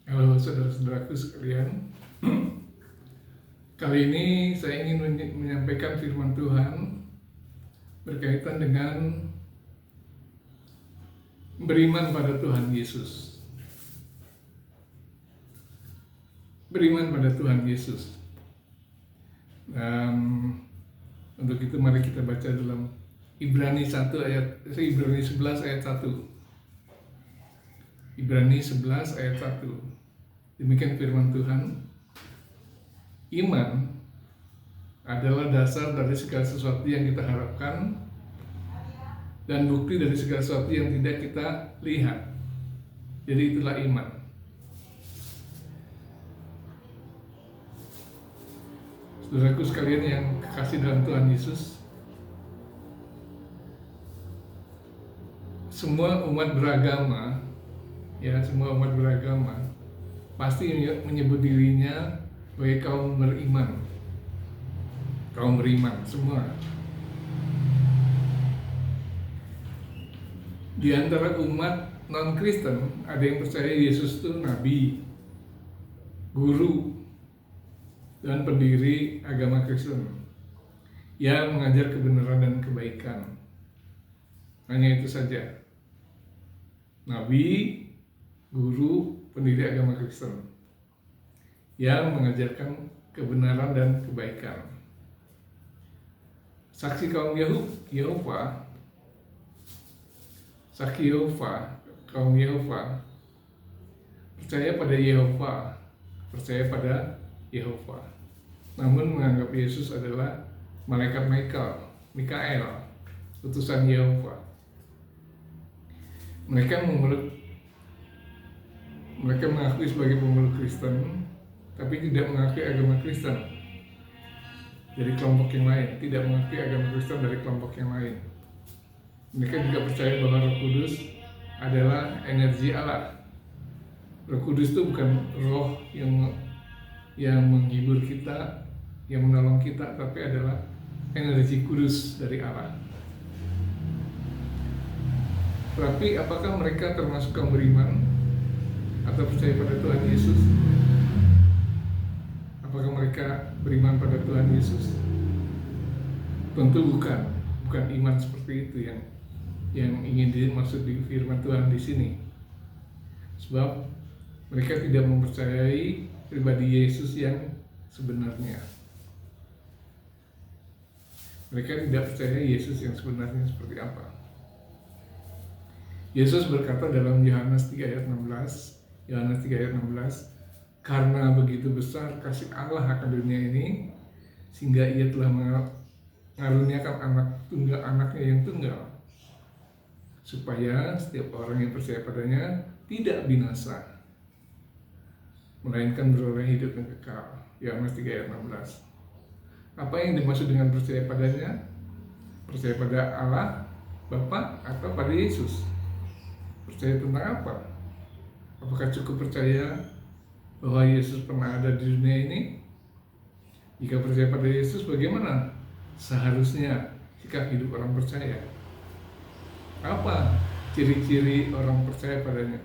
Halo saudara-saudaraku sekalian. Kali ini saya ingin menyampaikan firman Tuhan berkaitan dengan beriman pada Tuhan Yesus. Beriman pada Tuhan Yesus. Dan untuk itu mari kita baca dalam Ibrani 11 ayat 1. Ibrani 11 ayat 1. Demikian firman Tuhan. Iman adalah dasar dari segala sesuatu yang kita harapkan dan bukti dari segala sesuatu yang tidak kita lihat. Jadi itulah iman. Saudaraku sekalian yang kekasih dalam Tuhan Yesus, semua umat beragama pasti menyebut dirinya sebagai kaum beriman semua. Di antara umat non-Kristen ada yang percaya Yesus itu nabi, guru, dan pendiri agama Kristen yang mengajar kebenaran dan kebaikan. Hanya itu saja. Nabi, guru, pendiri agama Kristen yang mengajarkan kebenaran dan kebaikan. Saksi kaum Yehova, kaum Yehova percaya pada Yehova, namun menganggap Yesus adalah malaikat Mikael, utusan Yehova. Mereka mengakui sebagai pemeluk Kristen, tapi tidak mengakui agama Kristen dari kelompok yang lain, tidak mengakui agama Kristen dari kelompok yang lain. Mereka juga percaya bahwa Roh Kudus adalah energi Allah. Roh Kudus itu bukan roh yang menghibur kita, yang menolong kita, tapi adalah energi kudus dari Allah. Tapi apakah mereka termasuk kaum beriman atau percaya pada Tuhan Yesus? Apakah mereka beriman pada Tuhan Yesus? Tentu bukan iman seperti itu yang ingin dimaksud di firman Tuhan di sini. Sebab mereka tidak mempercayai pribadi Yesus yang sebenarnya. Mereka tidak percaya Yesus yang sebenarnya seperti apa. Yesus berkata dalam Yohanes 3 ayat 16, karena begitu besar kasih Allah akan dunia ini, sehingga ia telah mengaruniakan anaknya yang tunggal, supaya setiap orang yang percaya padanya tidak binasa, melainkan beroleh hidup yang kekal. Yohanes 3 ayat 16. Apa yang dimaksud dengan percaya padanya? Percaya pada Allah Bapa atau pada Yesus? Percaya tentang apa? Apakah cukup percaya bahwa Yesus pernah ada di dunia ini? Jika percaya pada Yesus, bagaimana seharusnya sikap hidup orang percaya? Apa ciri-ciri orang percaya padanya?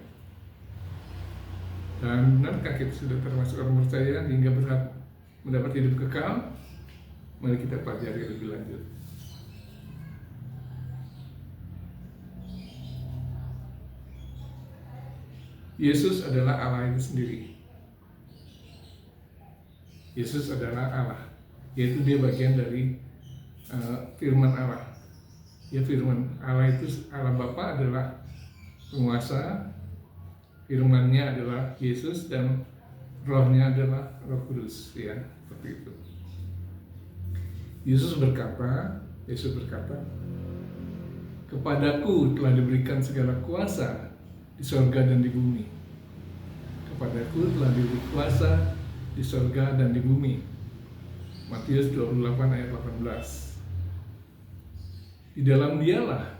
Dan benarkah kita sudah termasuk orang percaya hingga berhak mendapat hidup kekal? Mari kita pelajari lebih lanjut. Yesus adalah Allah itu sendiri. Yesus adalah Allah, yaitu dia bagian dari firman Allah. Ya, firman Allah itu, Allah Bapa adalah penguasa, firman-Nya adalah Yesus, dan rohnya adalah Roh Kudus, ya, seperti itu. Yesus berkata, kepadaku telah diberikan segala kuasa di sorga dan di bumi. Kepadaku telah diberi kuasa di sorga dan di bumi. Matius 28 ayat 18. Di dalam dialah,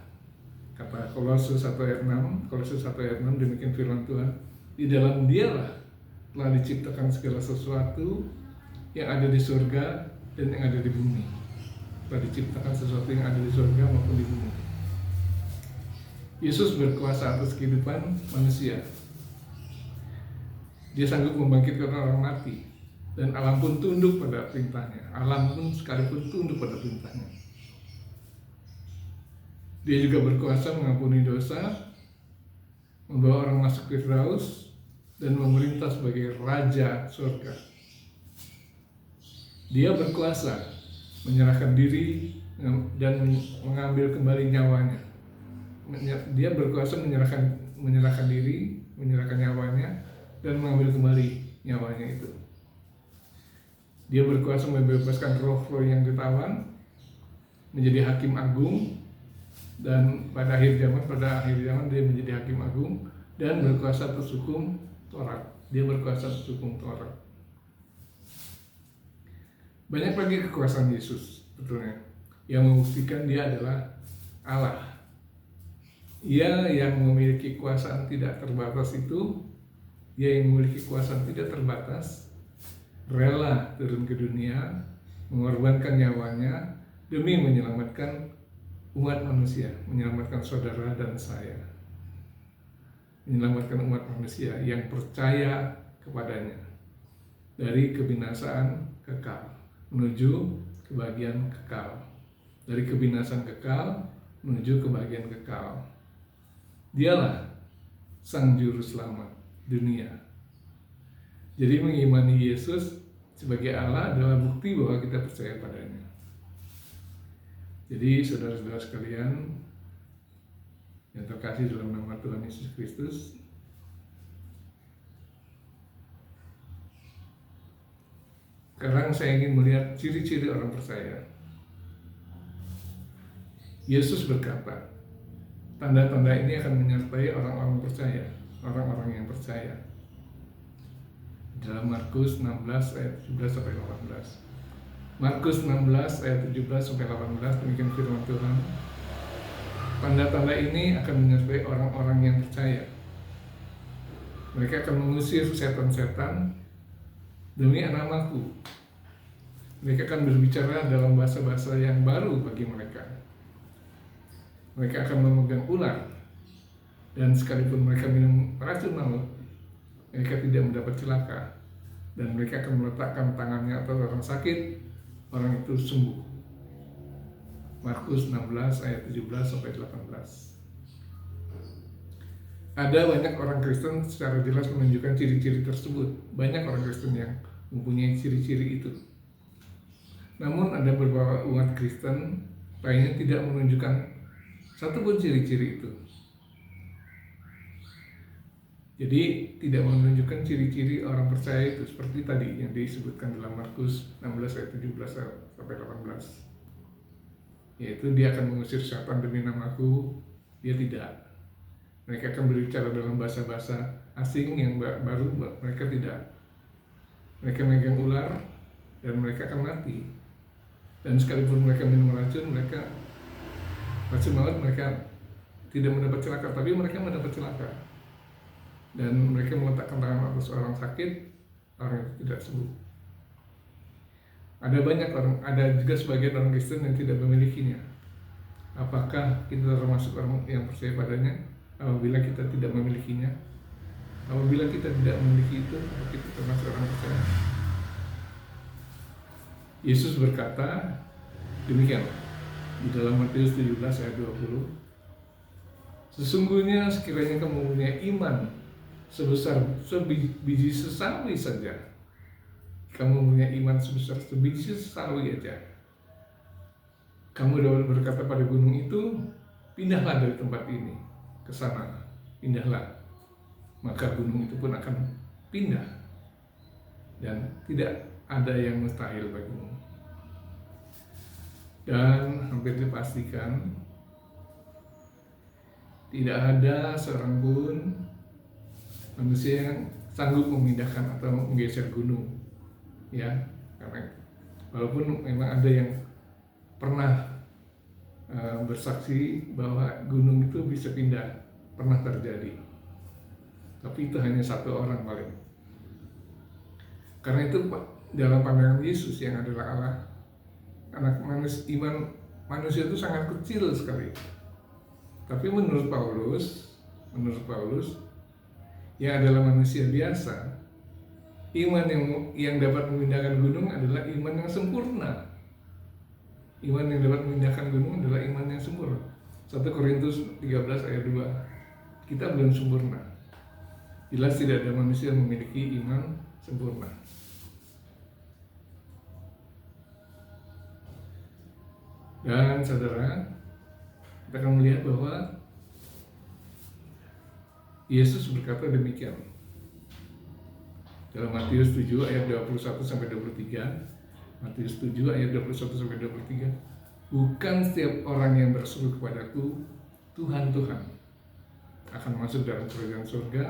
kata Kolose 1 ayat 6, demikian firman Tuhan, di dalam dialah telah diciptakan segala sesuatu yang ada di surga dan yang ada di bumi. Telah diciptakan sesuatu yang ada di surga maupun di bumi. Yesus berkuasa atas kehidupan manusia. Dia sanggup membangkitkan orang mati, dan alam pun tunduk pada perintahnya. Alam pun sekalipun tunduk pada perintahnya. Dia juga berkuasa mengampuni dosa, membawa orang masuk ke Firdaus, dan memerintah sebagai Raja Surga. Dia berkuasa menyerahkan diri dan mengambil kembali nyawanya. Dia berkuasa menyerahkan diri, menyerahkan nyawanya, dan mengambil kembali nyawanya itu. Dia berkuasa membebaskan roh-roh yang ditawan, menjadi hakim agung, dan pada akhir zaman dia menjadi hakim agung dan berkuasa atas hukum Taurat. Dia berkuasa atas hukum Taurat. Banyak lagi kekuasaan Yesus betulnya yang membuktikan dia adalah Allah. Ia yang memiliki kekuasaan tidak terbatas itu, ia yang memiliki kekuasaan tidak terbatas, rela turun ke dunia, mengorbankan nyawanya demi menyelamatkan umat manusia, menyelamatkan saudara dan saya, menyelamatkan umat manusia yang percaya kepadanya dari kebinasaan kekal menuju kebahagiaan kekal, dari kebinasaan kekal menuju kebahagiaan kekal. Dialah Sang Juru Selamat dunia. Jadi mengimani Yesus sebagai Allah adalah bukti bahwa kita percaya padanya. Jadi saudara-saudara sekalian yang terkasih dalam nama Tuhan Yesus Kristus, sekarang saya ingin melihat ciri-ciri orang percaya. Yesus berkata, tanda-tanda ini akan menyertai orang-orang percaya, orang-orang yang percaya. Dalam Markus 16 ayat 17 sampai 18. Markus 16 ayat 17 sampai 18, demikian firman Tuhan. Tanda-tanda ini akan menyertai orang-orang yang percaya. Mereka akan mengusir setan-setan demi namaku. Mereka akan berbicara dalam bahasa-bahasa yang baru bagi mereka. Mereka akan memegang ular, dan sekalipun mereka minum racun maut, mereka tidak mendapat celaka, dan mereka akan meletakkan tangannya atas orang sakit, orang itu sembuh. Markus 16 ayat 17 sampai 18. Ada banyak orang Kristen secara jelas menunjukkan ciri-ciri tersebut. Banyak orang Kristen yang mempunyai ciri-ciri itu. Namun ada beberapa umat Kristen lainnya tidak menunjukkan satupun ciri-ciri itu. Jadi tidak menunjukkan ciri-ciri orang percaya itu seperti tadi yang disebutkan dalam Markus 16 ayat 17 sampai 18. Yaitu dia akan mengusir setan demi namaku, dia tidak. Mereka akan berbicara dalam bahasa-bahasa asing yang baru, mereka tidak. Mereka megang ular dan mereka akan mati. Dan sekalipun mereka minum racun maut, mereka tidak mendapat celaka, tapi mereka mendapat celaka. Dan mereka meletakkan tangan atas orang sakit, orang itu tidak sembuh. Ada juga sebagian orang Kristen yang tidak memilikinya. Apakah kita termasuk orang yang percaya padanya? Apabila kita tidak memilikinya, apabila kita tidak memiliki itu, kita termasuk orang percaya. Yesus berkata demikian di dalam Matius 17 ayat 20. Sesungguhnya sekiranya kamu mempunyai iman sebesar sebiji sesawi saja, kamu mempunyai iman sebesar sebiji sesawi aja, kamu dapat berkata pada gunung itu, pindahlah dari tempat ini ke sana, pindahlah, maka gunung itu pun akan pindah, dan tidak ada yang mustahil bagimu. Dan hampir dipastikan tidak ada seorang pun manusia yang sanggup memindahkan atau menggeser gunung, ya, karena walaupun memang ada yang pernah bersaksi bahwa gunung itu bisa pindah, pernah terjadi, tapi itu hanya satu orang paling. Karena itu dalam pandangan Yesus yang adalah Allah, iman manusia itu sangat kecil sekali. Tapi menurut Paulus yang adalah manusia biasa, Iman yang dapat memindahkan gunung adalah iman yang sempurna. Iman yang dapat memindahkan gunung adalah iman yang sempurna. 1 Korintus 13 ayat 2. Kita belum sempurna. Jelas tidak ada manusia yang memiliki iman sempurna. Dan saudara, kita akan melihat bahwa Yesus berkata demikian. Dalam Matius 7 ayat 21 sampai 23, Matius 7 ayat 21 sampai 23, bukan setiap orang yang berseru kepadaku, Tuhan, Tuhan, akan masuk dalam kerajaan surga,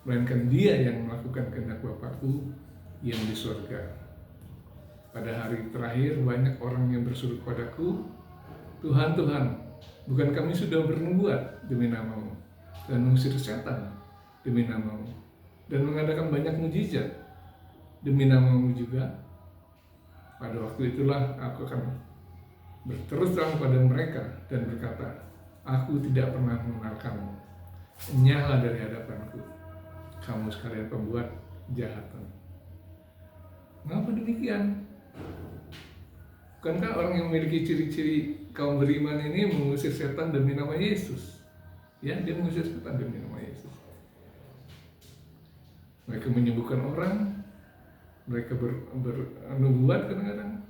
melainkan dia yang melakukan kehendak Bapakku yang di surga. Pada hari terakhir banyak orang yang berseru kepadaku, Tuhan, Tuhan, bukan kami sudah bernubuat demi namamu, dan mengusir setan demi namamu, dan mengadakan banyak mujizat demi namamu juga. Pada waktu itulah aku akan berterus terang pada mereka dan berkata, aku tidak pernah mengenal kamu, enyahlah dari hadapanku, kamu sekalian pembuat kejahatan. Mengapa demikian? Bukankah orang yang memiliki ciri-ciri kaum beriman ini mengusir setan demi nama Yesus? Ya, dia mengusir setan demi nama Yesus. Mereka menyembuhkan orang, mereka bernubuat kadang-kadang.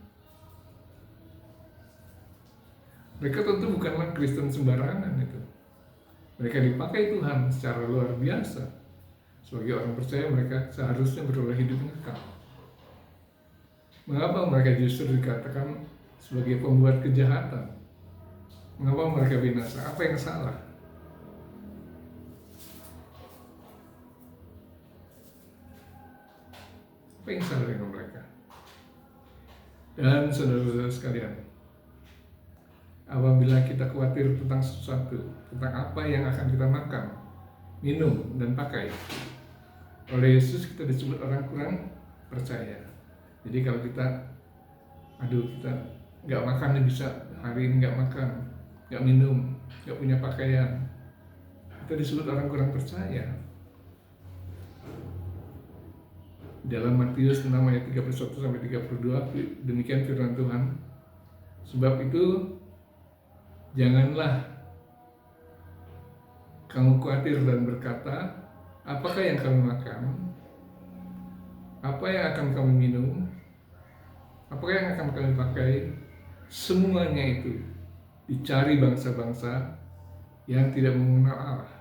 Mereka tentu bukanlah Kristen sembarangan itu. Mereka dipakai Tuhan secara luar biasa. Sebagai orang percaya, mereka seharusnya beroleh hidup yang kekal. Mengapa mereka justru dikatakan sebagai pembuat kejahatan? Mengapa mereka binasa? Apa yang salah? Apa yang salah dengan mereka? Dan saudara-saudara sekalian, apabila kita khawatir tentang sesuatu, tentang apa yang akan kita makan, minum, dan pakai, oleh Yesus kita disebut orang kurang percaya. Jadi kalau kita nggak makan nih, bisa hari ini nggak makan, nggak minum, nggak punya pakaian, kita disebut orang kurang percaya. Dalam Matius 6 ayat 31 sampai 32 demikian firman Tuhan. Sebab itu janganlah kamu khawatir dan berkata, apakah yang kami makan? Apa yang akan kami minum? Apakah yang akan kami pakai? Semuanya itu dicari bangsa-bangsa yang tidak mengenal Allah.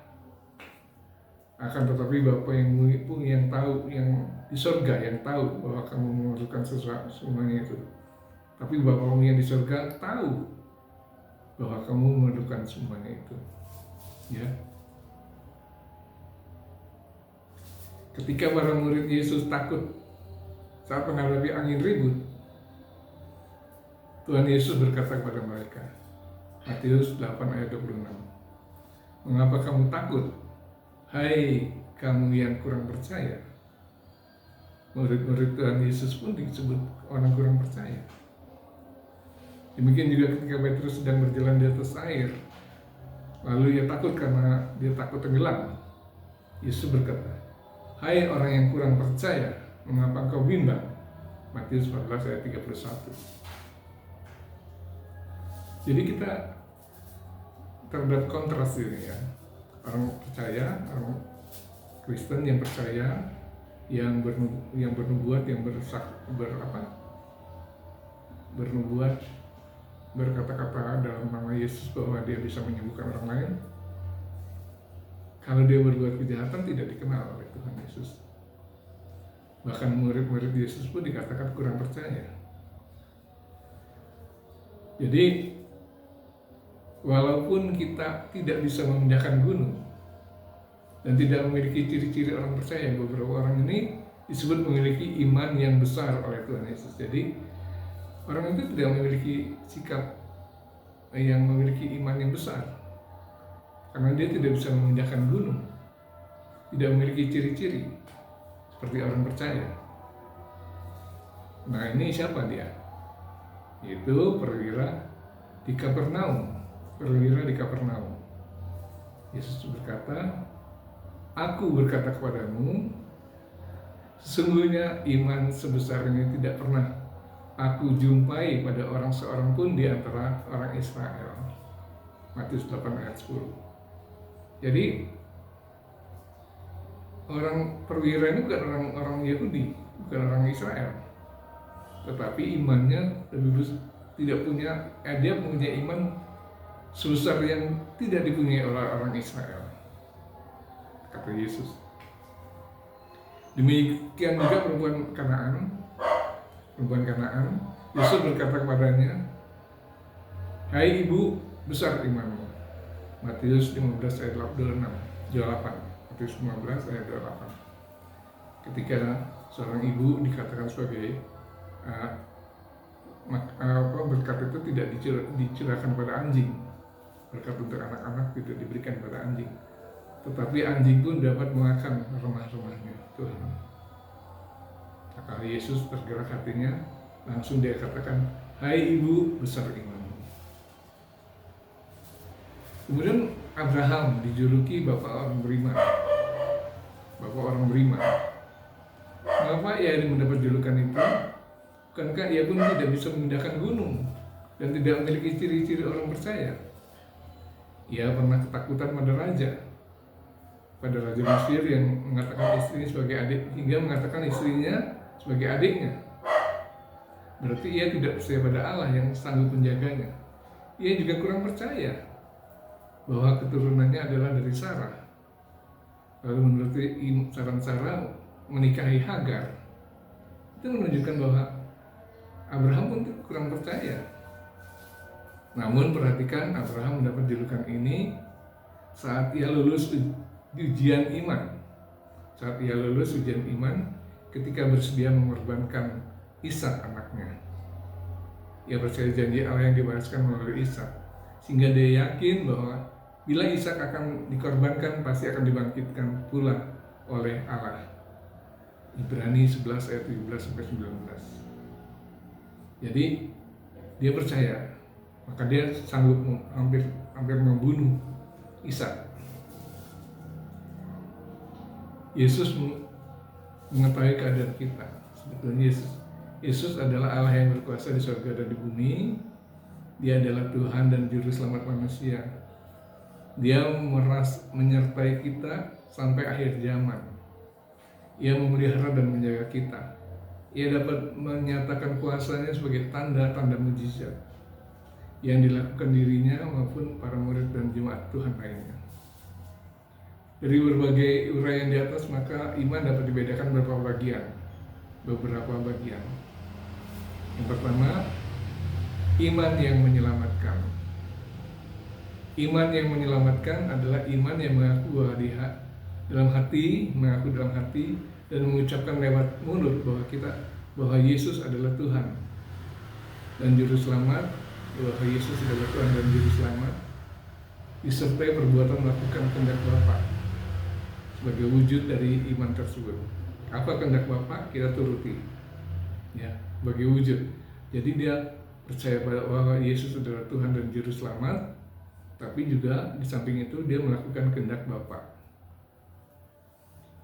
Akan tetapi Bapa yang tahu, yang di surga, yang tahu bahwa kamu memerlukan sesuatu semuanya itu. Tapi Bapamu yang di surga tahu bahwa kamu memerlukan semuanya itu. Ya. Ketika para murid Yesus takut saat menghadapi angin ribut, Tuhan Yesus berkata kepada mereka, Matius 8 ayat 26, mengapa kamu takut? Hai kamu yang kurang percaya. Murid-murid Tuhan Yesus pun disebut orang kurang percaya. Demikian juga ketika Petrus sedang berjalan di atas air, lalu ia takut karena dia takut tenggelam. Yesus berkata, hai orang yang kurang percaya, mengapa engkau bimbang? Matius 14 ayat 31. Jadi kita terdapat kontras ini ya. Orang percaya, orang Kristen yang percaya, yang bernubuat, yang bernubuat, berkata-kata dalam nama Yesus bahwa dia bisa menyembuhkan orang lain. Kalau dia berbuat kejahatan tidak dikenal oleh Tuhan Yesus. Bahkan murid-murid Yesus pun dikatakan kurang percaya. Jadi walaupun kita tidak bisa memindahkan gunung dan tidak memiliki ciri-ciri orang percaya, beberapa orang ini disebut memiliki iman yang besar oleh Tuhan Yesus. Jadi orang itu tidak memiliki sikap yang memiliki iman yang besar karena dia tidak bisa memindahkan gunung, tidak memiliki ciri-ciri seperti orang percaya. Nah, ini siapa dia? Itu perwira di Kapernaum. Perwira di Kapernaum. Yesus berkata, aku berkata kepadamu, Sesungguhnya iman sebesar ini tidak pernah aku jumpai pada seorang pun di antara orang Israel. Matius 8 ayat 10. Jadi orang perwira ini bukan orang Yahudi, bukan orang Israel, tetapi imannya tidak punya, dia punya iman sebesar yang tidak dipunyai oleh orang Israel, kata Yesus. Demikian juga perempuan Kanaan, Yesus berkata kepadanya, "Hai ibu, besar imanmu." Matius 15 ayat 28. Matius 15 ayat 28. Ketika seorang ibu dikatakan sebagai berkat itu tidak dicurahkan pada anjing, berkat untuk anak-anak tidak diberikan pada anjing, tetapi anjing pun dapat memakan remah-remahnya Tuhan. Maka Yesus tergerak hatinya, langsung dia katakan, "Hai ibu, besar imanmu." Kemudian Abraham dijuluki bapak orang beriman. Mengapa ia mendapat julukan itu? Bukankah ia pun tidak bisa memindahkan gunung dan tidak memiliki ciri-ciri orang percaya? Ia pernah ketakutan pada raja Mesir yang mengatakan istrinya sebagai adik, hingga mengatakan istrinya sebagai adiknya. Berarti ia tidak percaya pada Allah yang sanggup menjaganya. Ia juga kurang percaya bahwa keturunannya adalah dari Sarah. Lalu menurut saran Sarah menikahi Hagar, itu menunjukkan bahwa Abraham pun kurang percaya. Namun perhatikan, Abraham mendapat julukan ini saat ia lulus ujian iman. Ketika bersedia mengorbankan Ishak anaknya. Ia percaya janji Allah yang dibalaskan melalui Ishak, sehingga dia yakin bahwa bila Ishak akan dikorbankan, pasti akan dibangkitkan pula oleh Allah. Ibrani 11 ayat 17-19. Jadi dia percaya, maka dia sanggup hampir membunuh Ishak. Yesus mengetahui keadaan kita. Sebetulnya Yesus adalah Allah yang berkuasa di surga dan di bumi. Dia adalah Tuhan dan Juru Selamat manusia. Dia menyertai kita sampai akhir zaman. Ia memelihara dan menjaga kita. Ia dapat menyatakan kuasanya sebagai tanda-tanda mujizat yang dilakukan dirinya maupun para murid dan jemaat Tuhan lainnya. Dari berbagai uraian di atas, maka iman dapat dibedakan beberapa bagian. Yang pertama, iman yang menyelamatkan. Iman yang menyelamatkan adalah iman yang mengaku dalam hati dan mengucapkan lewat mulut bahwa Yesus adalah Tuhan dan Juru Selamat, disertai perbuatan melakukan kehendak Bapa sebagai wujud dari iman tersebut. Apa kehendak Bapa? Kita turuti, ya, sebagai wujud. Jadi dia percaya bahwa Yesus adalah Tuhan dan Juru Selamat, tapi juga di samping itu dia melakukan kehendak Bapa.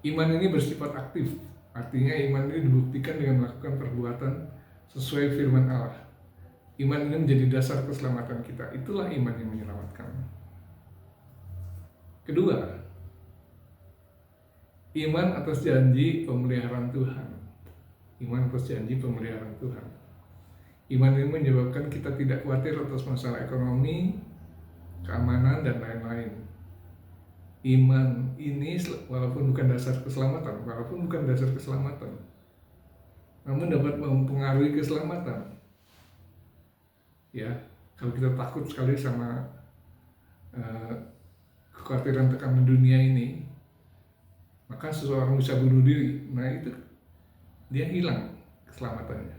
Iman ini bersifat aktif, artinya iman ini dibuktikan dengan melakukan perbuatan sesuai firman Allah. Iman ini menjadi dasar keselamatan kita. Itulah iman yang menyelamatkan. Kedua, iman atas janji pemeliharaan Tuhan. Iman atas janji pemeliharaan Tuhan. Iman ini menyebabkan kita tidak khawatir atas masalah ekonomi, keamanan, dan lain-lain. Iman ini walaupun bukan dasar keselamatan, namun dapat mempengaruhi keselamatan. Ya, kalau kita takut sekali sama kekhawatiran tekanan dunia ini, maka seseorang bisa bunuh diri. Nah itu dia hilang keselamatannya.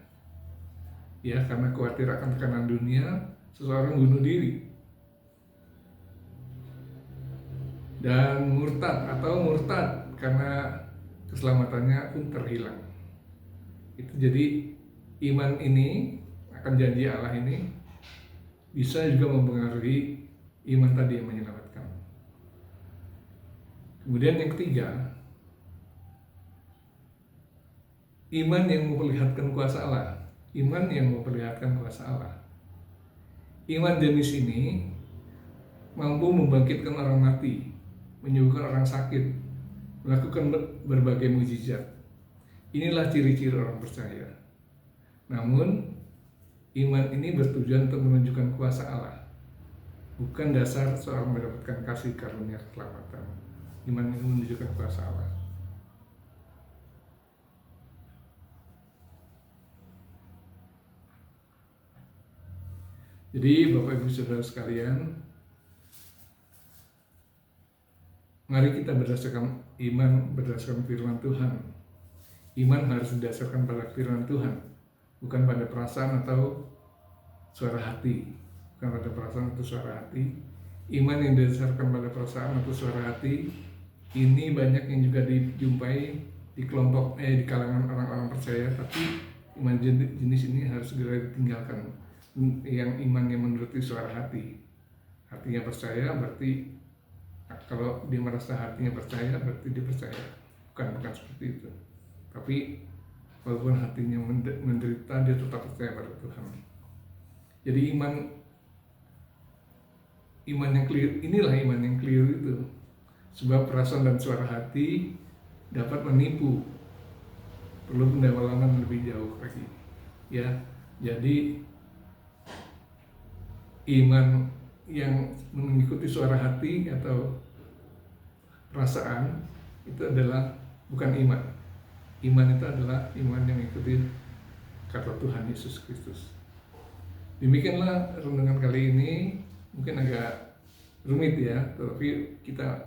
Ya, karena khawatir akan tekanan dunia, seseorang bunuh diri. Dan murtad karena keselamatannya pun terhilang. Itu jadi iman ini akan janji Allah ini bisa juga mempengaruhi iman tadi yang menyelamatkan. Kemudian yang ketiga, iman yang memperlihatkan kuasa Allah. Iman yang memperlihatkan kuasa Allah. Iman jenis ini mampu membangkitkan orang mati, menyembuhkan orang sakit, melakukan berbagai mukjizat. Inilah ciri-ciri orang percaya. Namun, iman ini bertujuan untuk menunjukkan kuasa Allah, bukan dasar seorang mendapatkan kasih karunia keselamatan. Iman ini menunjukkan kuasa Allah. Jadi Bapak Ibu Saudara sekalian, mari kita berdasarkan iman berdasarkan firman Tuhan. Iman harus didasarkan pada firman Tuhan, bukan pada perasaan atau suara hati. Bukan pada perasaan atau suara hati. Iman yang didasarkan pada perasaan atau suara hati ini banyak yang juga dijumpai di kelompok di kalangan orang-orang percaya, tapi iman jenis ini harus segera ditinggalkan. Yang iman yang menuruti suara hati, hatinya percaya, berarti kalau dia merasa hatinya percaya berarti dia percaya. Bukan seperti itu. Tapi walaupun hatinya menderita, dia tetap percaya pada Tuhan. Jadi iman yang keliru, inilah iman yang keliru itu. Sebab perasaan dan suara hati dapat menipu. Perlu pendalaman lebih jauh lagi. Ya, jadi iman yang mengikuti suara hati atau perasaan itu adalah bukan iman. Iman itu adalah iman yang mengikuti kata Tuhan Yesus Kristus. Demikianlah renungan kali ini, mungkin agak rumit ya, tapi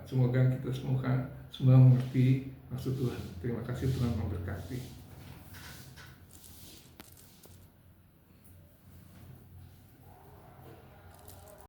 semoga kita semua mengerti maksud Tuhan. Terima kasih, Tuhan memberkati.